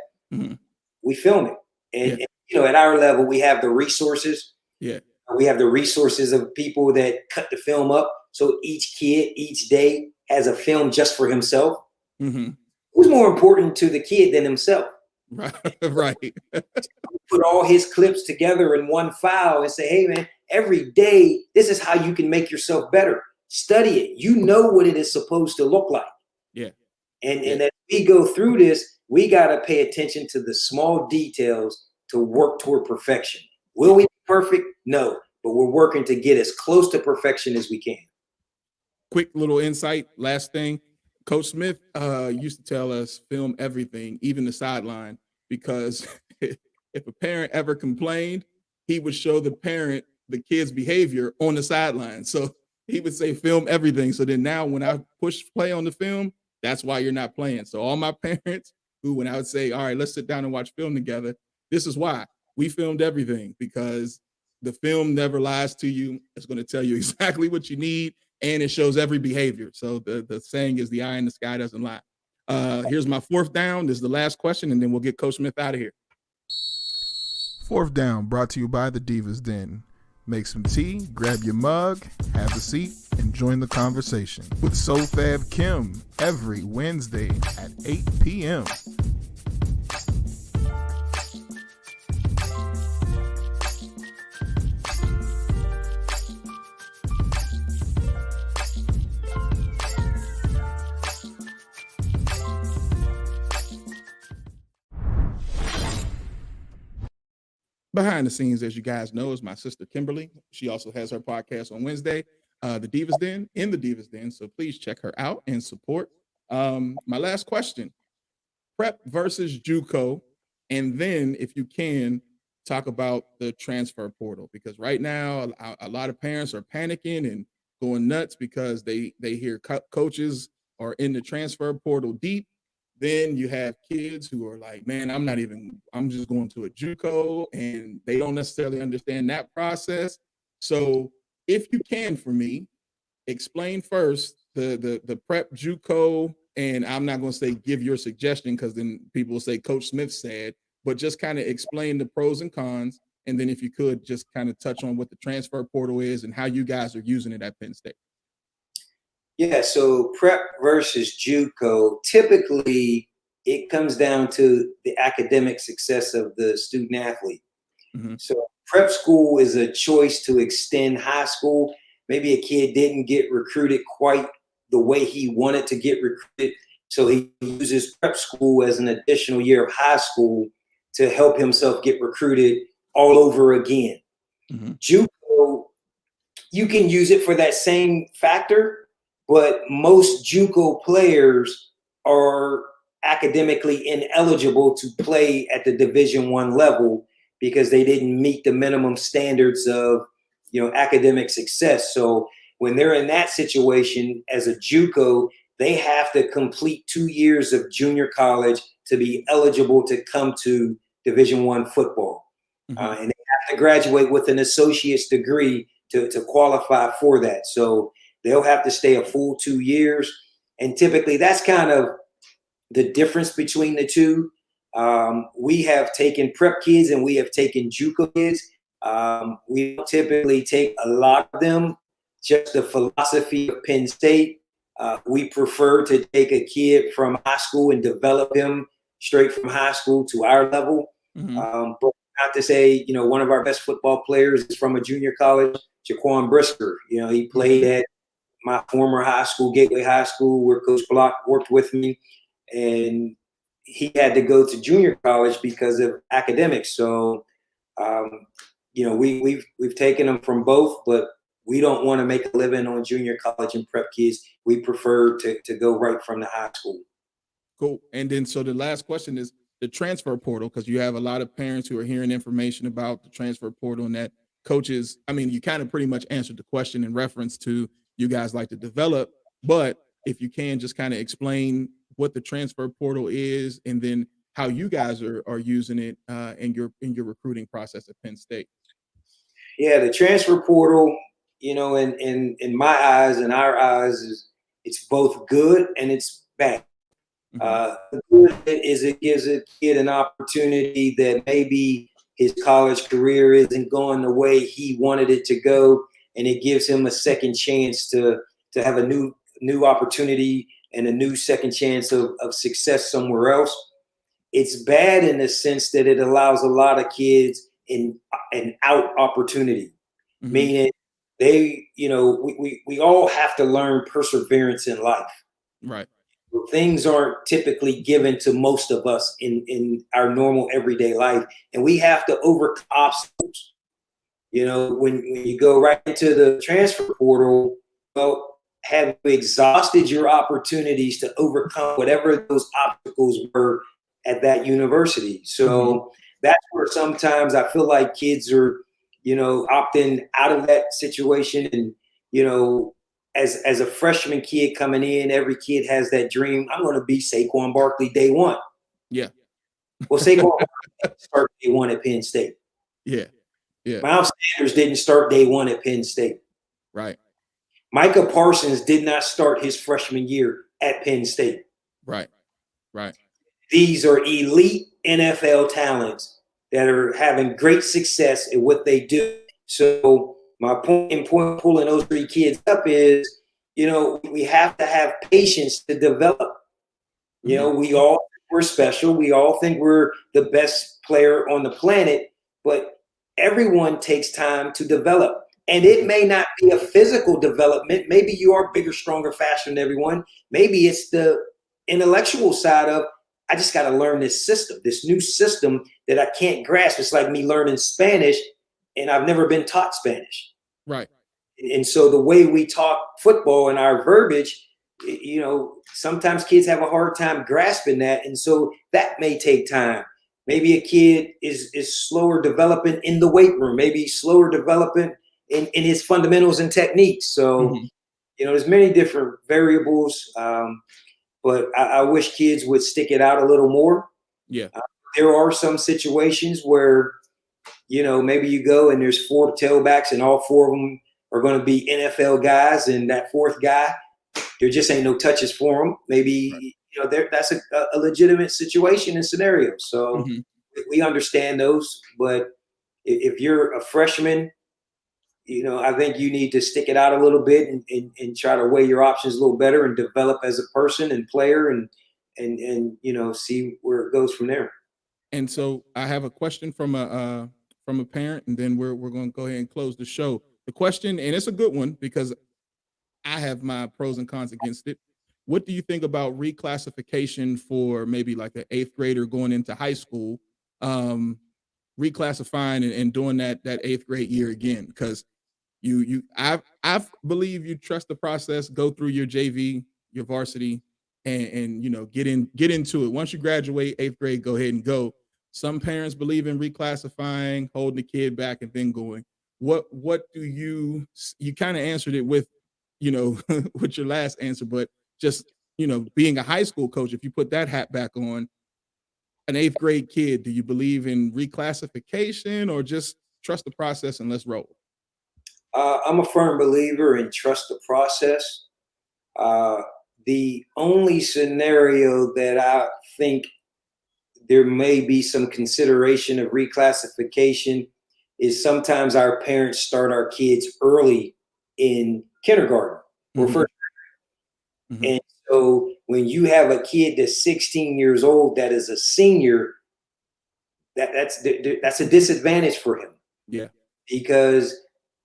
We film it, and you know, at our level, we have the resources. Yeah. We have the resources of people that cut the film up. So each kid, each day has a film just for himself. Who's more important to the kid than himself? Right. Right. Put all his clips together in one file and say, hey, man, every day, this is how you can make yourself better. Study it. You know what it is supposed to look like. Yeah. And as we go through this, we got to pay attention to the small details to work toward perfection. Will we be perfect? No, but we're working to get as close to perfection as we can. Quick little insight. Last thing, Coach Smith used to tell us film everything, even the sideline, because if a parent ever complained, he would show the parent the kid's behavior on the sideline. So he would say film everything. So then now when I push play on the film, that's why you're not playing. So all my parents who, when I would say, all right, let's sit down and watch film together, this is why. We filmed everything, because the film never lies to you. It's going to tell you exactly what you need, and it shows every behavior. So the saying is, the eye in the sky doesn't lie. Here's my fourth down. This is the last question, and then we'll get Coach Smith out of here. Fourth down brought to you by the Divas Den. Make some tea, grab your mug, have a seat, and join the conversation with SoFab Kim every Wednesday at 8 p.m. Behind the scenes, as you guys know, is my sister Kimberly. She also has her podcast on Wednesday, the Divas Den, in the Divas Den. So please check her out and support. My last question: prep versus JUCO, and then, if you can, talk about the transfer portal, because right now a lot of parents are panicking and going nuts because they hear coaches are in the transfer portal deep. Then you have kids who are like, man, I'm just going to a JUCO, and they don't necessarily understand that process. So if you can, for me, explain first the prep JUCO, and I'm not going to say give your suggestion, because then people will say Coach Smith said, but just kind of explain the pros and cons. And then if you could just kind of touch on what the transfer portal is and how you guys are using it at Penn State. Yeah, so prep versus JUCO, typically it comes down to the academic success of the student athlete. So prep school is a choice to extend high school. maybe a kid didn't get recruited quite the way he wanted to get recruited. So he uses prep school as an additional year of high school to help himself get recruited all over again. Mm-hmm. JUCO, you can use it for that same factor, but most JUCO players are academically ineligible to play at the Division I level because they didn't meet the minimum standards of, academic success. So when they're in that situation as a JUCO, they have to complete 2 years of junior college to be eligible to come to Division I football. Mm-hmm. And they have to graduate with an associate's degree to qualify for that. So they'll have to stay a full 2 years. And typically that's kind of the difference between the two. We have taken prep kids and we have taken JUCO kids. We typically take a lot of them, just the philosophy of Penn State. We prefer to take a kid from high school and develop him straight from high school to our level. Mm-hmm. But not to say, one of our best football players is from a junior college, Jaquan Brisker. He played at my former high school, Gateway High School, where Coach Block worked with me. And he had to go to junior college because of academics. So, we've taken them from both, but we don't want to make a living on junior college and prep kids. We prefer to go right from the high school. Cool. And then, so the last question is the transfer portal, because you have a lot of parents who are hearing information about the transfer portal and that coaches, you kind of pretty much answered the question in reference to you guys like to develop, but if you can just kind of explain what the transfer portal is and then how you guys are using it in your recruiting process at Penn State. Yeah, the transfer portal, in my eyes and our eyes, it's both good and it's bad. The good is it gives a kid an opportunity that maybe his college career isn't going the way he wanted it to go, and it gives him a second chance to have a new opportunity and a new second chance of success somewhere else. It's bad in the sense that it allows a lot of kids an out opportunity, meaning we all have to learn perseverance in life. Right. Things aren't typically given to most of us in our normal everyday life, and we have to overcome obstacles. When you go right into the transfer portal, well, have you exhausted your opportunities to overcome whatever those obstacles were at that university? So that's where sometimes I feel like kids are, opting out of that situation. And, as a freshman kid coming in, every kid has that dream. I'm going to be Saquon Barkley day one. Yeah. Well, Saquon Barkley started day one at Penn State. Yeah. Yeah. Miles Sanders didn't start day one at Penn State. Right. Micah Parsons did not start his freshman year at Penn State. Right. Right. These are elite NFL talents that are having great success at what they do. So my point in pulling those three kids up is, we have to have patience to develop. We're special. We all think we're the best player on the planet, but everyone takes time to develop. And it may not be a physical development. Maybe you are bigger, stronger, faster than everyone. Maybe it's the intellectual side of, I just got to learn this system, this new system that I can't grasp. It's like me learning Spanish, and I've never been taught Spanish. Right. And so the way we talk football and our verbiage, sometimes kids have a hard time grasping that. And so that may take time. Maybe a kid is slower developing in the weight room, maybe slower developing in his fundamentals and techniques. So, there's many different variables. But I wish kids would stick it out a little more. Yeah. There are some situations where, maybe you go and there's 4 tailbacks and all 4 of them are going to be NFL guys. And that 4th guy, there just ain't no touches for him. Maybe, that's a legitimate situation and scenario. So we understand those. But if you're a freshman, I think you need to stick it out a little bit and try to weigh your options a little better and develop as a person and player and see where it goes from there. And so I have a question from a parent, and then we're going to go ahead and close the show. the question, and it's a good one because I have my pros and cons against it. What do you think about reclassification for maybe like an 8th grader going into high school, reclassifying and doing that 8th grade year again? Because I believe you trust the process, go through your JV, your varsity, and get into it. Once you graduate 8th grade, go ahead and go. Some parents believe in reclassifying, holding the kid back, and then going. What do you kind of answered it with, with your last answer, but just, being a high school coach, if you put that hat back on, an 8th grade kid, do you believe in reclassification or just trust the process and let's roll? I'm a firm believer in trust the process. The only scenario that I think there may be some consideration of reclassification is sometimes our parents start our kids early in kindergarten or first grade. And so when you have a kid that's 16 years old that is a senior, that's a disadvantage for him. Yeah. Because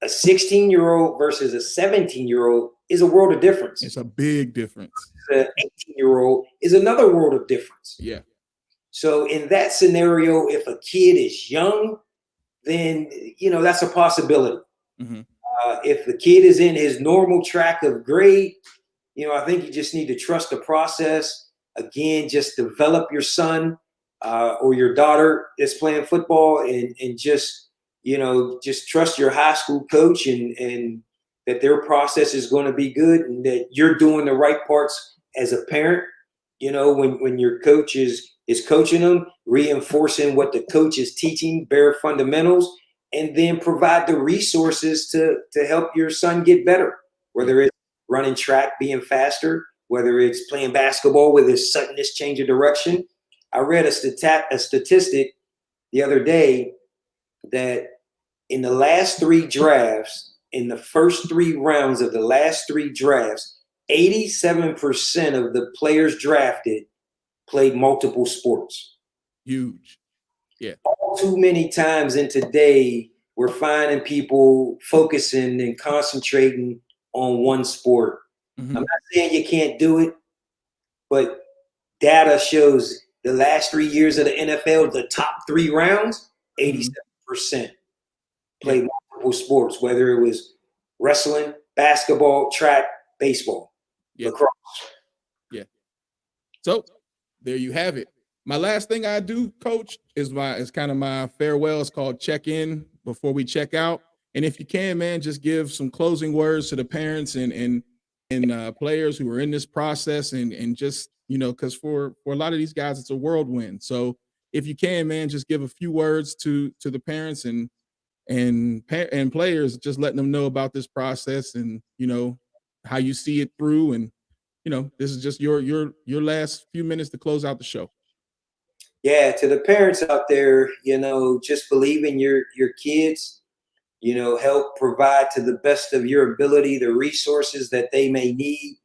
a 16-year-old versus a 17-year-old is a world of difference. It's a big difference. An 18-year-old is another world of difference. Yeah. So in that scenario, if a kid is young, then, that's a possibility. If the kid is in his normal track of grade, I think you just need to trust the process. Again, just develop your son or your daughter that's playing football and just trust your high school coach and that their process is going to be good and that you're doing the right parts as a parent. When your coach is coaching them, reinforcing what the coach is teaching, bare fundamentals, and then provide the resources to help your son get better, whether it's running track, being faster, whether it's playing basketball with his suddenness change of direction. I read a statistic the other day that in the last 3 drafts, in the first 3 rounds of the last 3 drafts, 87% of the players drafted played multiple sports. Huge. Yeah. All too many times in today, we're finding people focusing and concentrating on one sport. I'm not saying you can't do it, but data shows the last 3 years of the NFL, the top 3 rounds, 87% played multiple sports, whether it was wrestling, basketball, track, baseball, lacrosse. Yeah. So there you have it. My last thing I do, Coach, is kind of my farewell. It's called check in before we check out. And if you can, man, just give some closing words to the parents and players who are in this process and just, because for a lot of these guys, it's a whirlwind. So if you can, man, just give a few words to the parents and players, just letting them know about this process and, how you see it through. And, this is just your last few minutes to close out the show. Yeah, to the parents out there, just believe in your kids, help provide to the best of your ability the resources that they may need,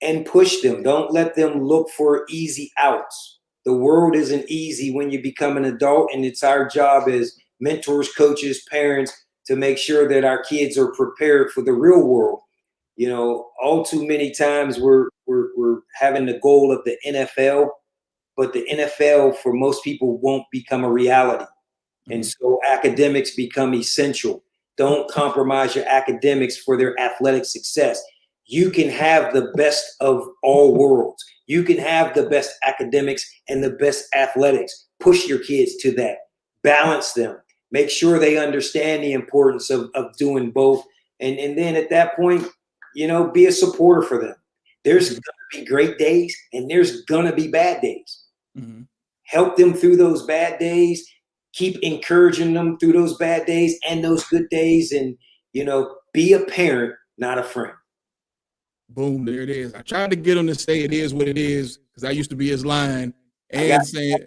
and push them. Don't let them look for easy outs. The world isn't easy when you become an adult, and it's our job as mentors, coaches, parents to make sure that our kids are prepared for the real world. All too many times we're having the goal of the NFL, but the NFL for most people won't become a reality. And so academics become essential. Don't compromise your academics for their athletic success. You can have the best of all worlds. You can have the best academics and the best athletics. Push your kids to that. Balance them. Make sure they understand the importance of doing both. And then at that point, be a supporter for them. There's going to be great days and there's going to be bad days. Help them through those bad days. Keep encouraging them through those bad days and those good days. And, be a parent, not a friend. Boom, there it is. I tried to get him to say it is what it is because I used to be his line and saying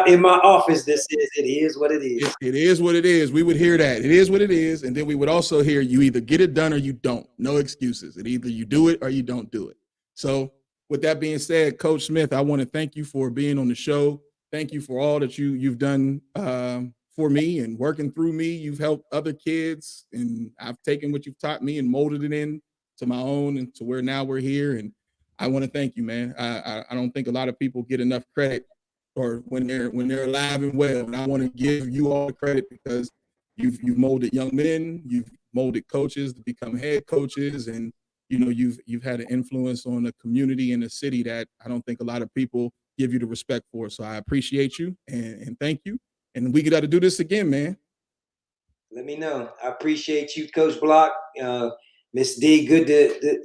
in my office, it is what it is. It is what it is. We would hear that. It is what it is. And then we would also hear you either get it done or you don't. No excuses. And either you do it or you don't do it. So with that being said, Coach Smith, I want to thank you for being on the show. Thank you for all that you've done for me and working through me, you've helped other kids, and I've taken what you've taught me and molded it in to my own and to where now we're here. And I want to thank you, man. I don't think a lot of people get enough credit or when they're alive and well. And I want to give you all the credit because you've molded young men, you've molded coaches to become head coaches, and you've had an influence on the community and the city that I don't think a lot of people give you the respect for. So I appreciate you and thank you. And we got to do this again, man. Let me know. I appreciate you, Coach Block. Miss D, good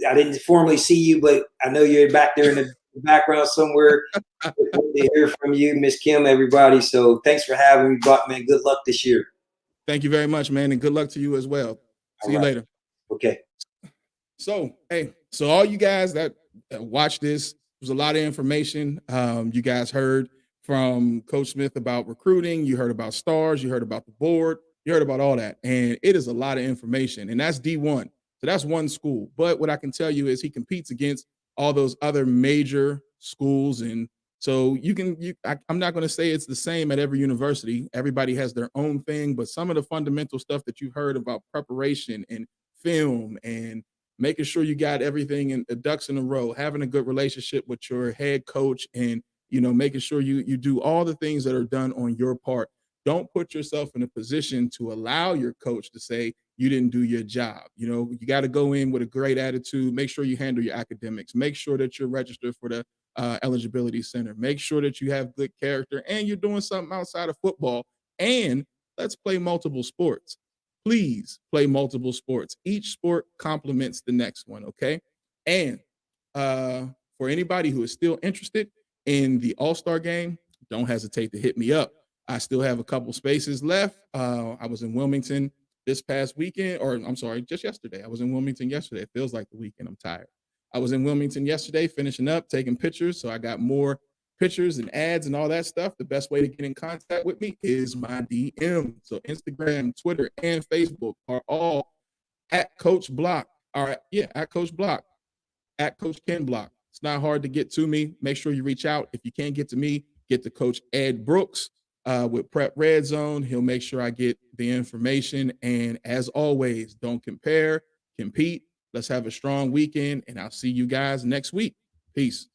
I didn't formally see you, but I know you're back there in the background somewhere. Good to hear from you, Miss Kim, everybody. So thanks for having me, Block, man. Good luck this year. Thank you very much, man, and good luck to you as well. See you later. Okay. So, so all you guys that watch this, there's a lot of information. You guys heard from Coach Smith about recruiting. You heard about stars. You heard about the board. You heard about all that. And it is a lot of information. And that's D1. So that's one school. But what I can tell you is he competes against all those other major schools. And so I'm not going to say it's the same at every university. Everybody has their own thing. But some of the fundamental stuff that you heard about preparation and film and making sure you got everything in the ducks in a row, having a good relationship with your head coach, and making sure you do all the things that are done on your part. Don't put yourself in a position to allow your coach to say you didn't do your job. You got to go in with a great attitude. Make sure you handle your academics. Make sure that you're registered for the eligibility center. Make sure that you have good character and you're doing something outside of football. And let's play multiple sports. Please play multiple sports. Each sport complements the next one, okay? And for anybody who is still interested in the All-Star game, don't hesitate to hit me up. I still have a couple spaces left. I was in Wilmington this past weekend, or I'm sorry, just yesterday. I was in Wilmington yesterday. It feels like the weekend. I'm tired. I was in Wilmington yesterday, finishing up, taking pictures. So I got more pictures and ads and all that stuff. The best way to get in contact with me is my DM. So Instagram, Twitter, and Facebook are all at Coach Block. All right, yeah, at Coach Block, at Coach Ken Block. It's not hard to get to me. Make sure you reach out. If you can't get to me, get to Coach Ed Brooks with Prep Red Zone. He'll make sure I get the information. And as always, don't compare, compete. Let's have a strong weekend, and I'll see you guys next week. Peace.